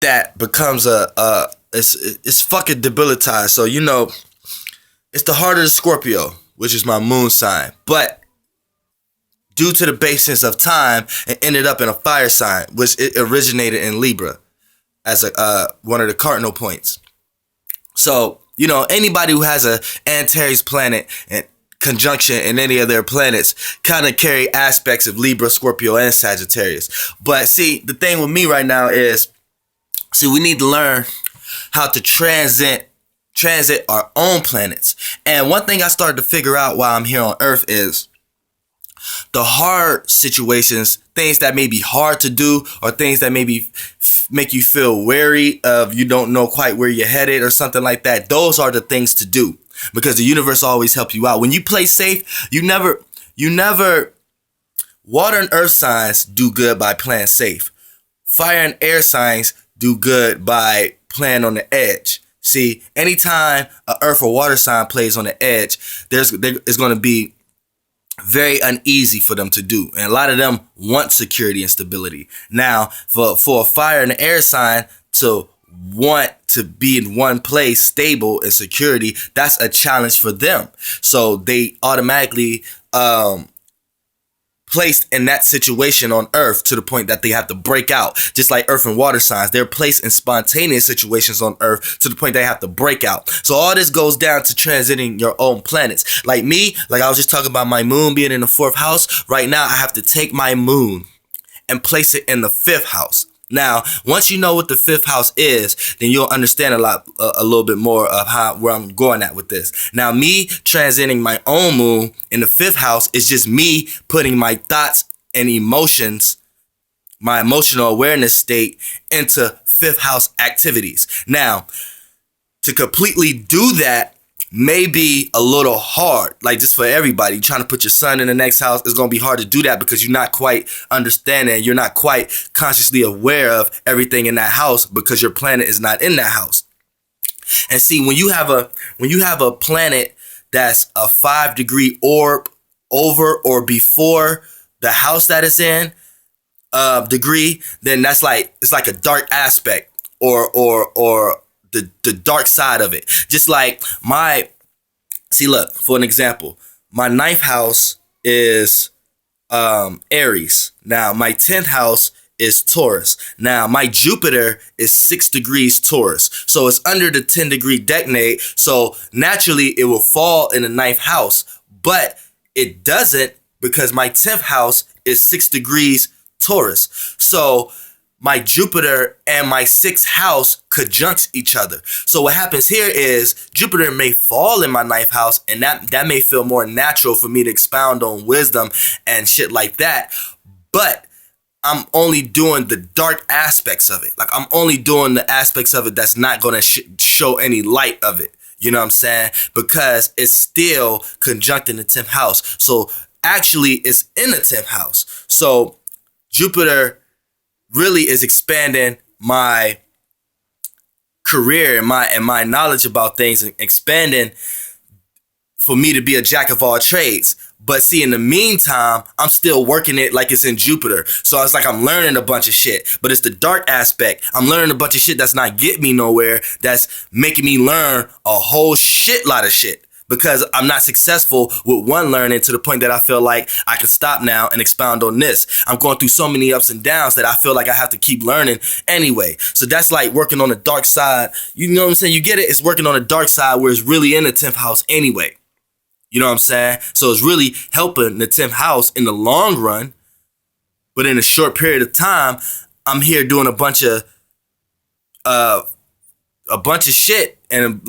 that becomes it's fucking debilitized. So it's the heart of the Scorpio, which is my moon sign, but due to the basis of time, it ended up in a fire sign, which it originated in Libra as one of the cardinal points. So anybody who has a Antares planet and conjunction in any of their planets kind of carry aspects of Libra, Scorpio, and Sagittarius. But see, the thing with me right now is, we need to learn how to transit our own planets. And one thing I started to figure out while I'm here on Earth is the hard situations, things that may be hard to do, or things that maybe make you feel wary of, you don't know quite where you're headed or something like that. Those are the things to do, because the universe always helps you out. When you play safe, you never, water and earth signs do good by playing safe. Fire and air signs do good by playing on the edge. See, anytime a earth or water sign plays on the edge, it's going to be very uneasy for them to do. And a lot of them want security and stability. Now, for a fire and air sign to want to be in one place, stable and security, that's a challenge for them. So they automatically placed in that situation on Earth to the point that they have to break out. Just like earth and water signs, they're placed in spontaneous situations on Earth to the point they have to break out. So all this goes down to transiting your own planets. Like me, like I was just talking about my moon being in the 4th house. Right now, I have to take my moon and place it in the 5th house. Now, once you know what the 5th house is, then you'll understand a little bit more of where I'm going at with this. Now, me transiting my own moon in the 5th house is just me putting my thoughts and emotions, my emotional awareness state, into 5th house activities. Now, to completely do that may be a little hard, like just for everybody. Trying to put your sun in the next house, it's going to be hard to do that because you're not quite understanding, you're not quite consciously aware of everything in that house because your planet is not in that house. And see, when you have a planet that's a 5-degree orb over or before the house that it's in degree, then it's like a dark aspect or the dark side of it. Just like look, for an example, my 9th house is Aries. Now, my 10th house is Taurus. Now, my Jupiter is 6 degrees Taurus. So it's under the 10-degree decade. So naturally, it will fall in the 9th house. But it doesn't, because my 10th house is 6 degrees Taurus. So my Jupiter and my 6th house conjunct each other. So what happens here is Jupiter may fall in my 9th house, and that may feel more natural for me to expound on wisdom and shit like that. But I'm only doing the dark aspects of it. Like, I'm only doing the aspects of it that's not going to show any light of it. You know what I'm saying? Because it's still conjunct in the 10th house. So actually, it's in the 10th house. So Jupiter really is expanding my career and my knowledge about things, and expanding for me to be a jack of all trades. But see, in the meantime, I'm still working it like it's in Jupiter. So it's like I'm learning a bunch of shit, but it's the dark aspect. I'm learning a bunch of shit that's not getting me nowhere, that's making me learn a whole shit lot of shit. Because I'm not successful with one learning to the point that I feel like I can stop now and expound on this. I'm going through so many ups and downs that I feel like I have to keep learning anyway. So that's like working on the dark side. You know what I'm saying? You get it? It's working on the dark side where it's really in the 10th house anyway. You know what I'm saying? So it's really helping the 10th house in the long run. But in a short period of time, I'm here doing a bunch of shit and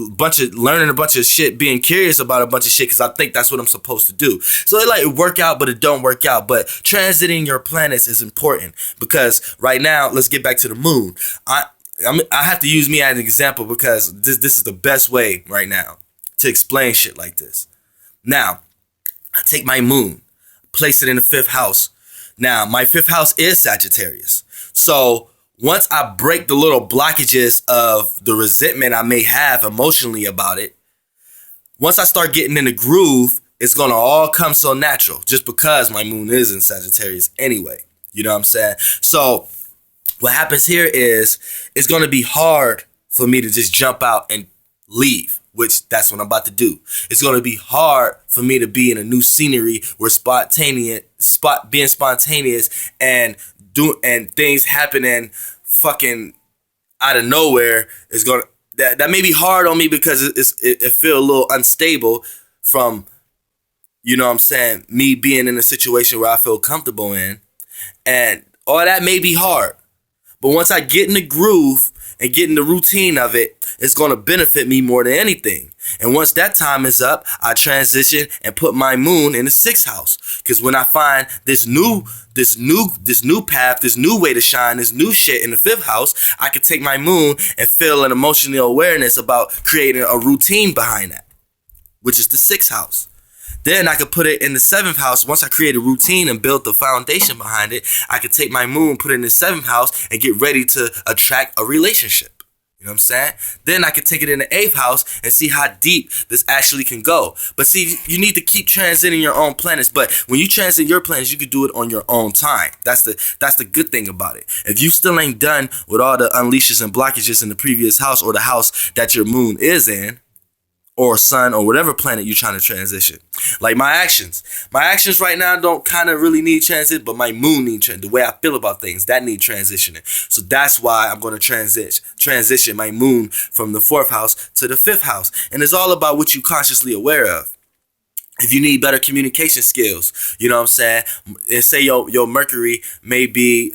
learning a bunch of shit, being curious about a bunch of shit because I think that's what I'm supposed to do. So it like work out, but it don't work out. But transiting your planets is important because right now, let's get back to the moon. I have to use me as an example because this is the best way right now to explain shit like this. Now, I take my moon, place it in the 5th house. Now, my 5th house is Sagittarius. So once I break the little blockages of the resentment I may have emotionally about it, once I start getting in the groove, it's going to all come so natural just because my moon is in Sagittarius anyway. You know what I'm saying? So What happens here is it's going to be hard for me to just jump out and leave, which that's what I'm about to do. It's going to be hard for me to be in a new scenery where being spontaneous and things happening fucking out of nowhere is going to, that may be hard on me because it feel a little unstable from, you know what I'm saying, me being in a situation where I feel comfortable in, and all that may be hard. But once I get in the groove and get in the routine of it, it's going to benefit me more than anything. And once that time is up, I transition and put my moon in the 6th house. Because when I find this new path, this new way to shine, this new shit in the 5th house, I can take my moon and feel an emotional awareness about creating a routine behind that, which is the 6th house. Then I could put it in the 7th house. Once I create a routine and build the foundation behind it, I could take my moon, put it in the 7th house, and get ready to attract a relationship. You know what I'm saying? Then I could take it in the 8th house and see how deep this actually can go. But see, you need to keep transiting your own planets. But when you transit your planets, you can do it on your own time. That's the good thing about it. If you still ain't done with all the unleashes and blockages in the previous house or the house that your moon is in, or sun, or whatever planet you're trying to transition. Like my actions right now don't kind of really need transit, but my moon need the way I feel about things, that need transitioning. So that's why I'm going to transition my moon from the 4th house to the 5th house. And it's all about what you're consciously aware of. If you need better communication skills, you know what I'm saying? And say your Mercury may be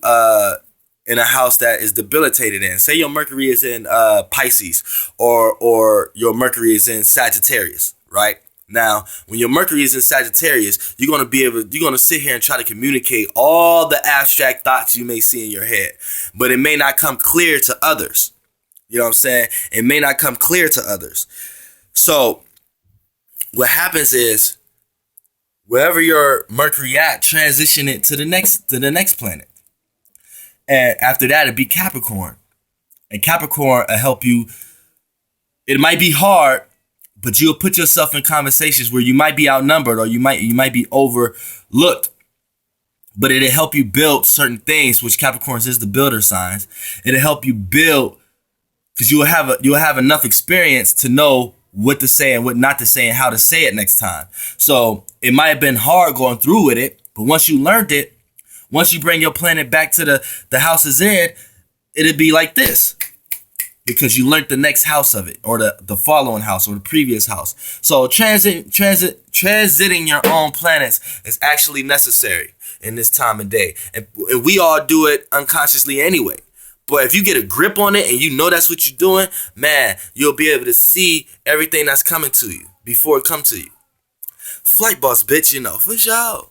in a house that is debilitated in. Say your Mercury is in Pisces, or your Mercury is in Sagittarius, right? Now, when your Mercury is in Sagittarius, you're gonna sit here and try to communicate all the abstract thoughts you may see in your head, but it may not come clear to others. You know what I'm saying? It may not come clear to others. So what happens is, wherever your Mercury at, transition it to the next planet. And after that, it'd be Capricorn. And Capricorn will help you. It might be hard, but you'll put yourself in conversations where you might be outnumbered or you might be overlooked. But it'll help you build certain things, which Capricorns is the builder signs. It'll help you build because you'll have enough experience to know what to say and what not to say and how to say it next time. So it might have been hard going through with it, but once you learned it, once you bring your planet back to the houses in, it'll be like this. Because you learned the next house of it, or the following house, or the previous house. So transiting your own planets is actually necessary in this time of day. And we all do it unconsciously anyway. But if you get a grip on it and you know that's what you're doing, man, you'll be able to see everything that's coming to you before it come to you. Flight boss, bitch, you know, for sure.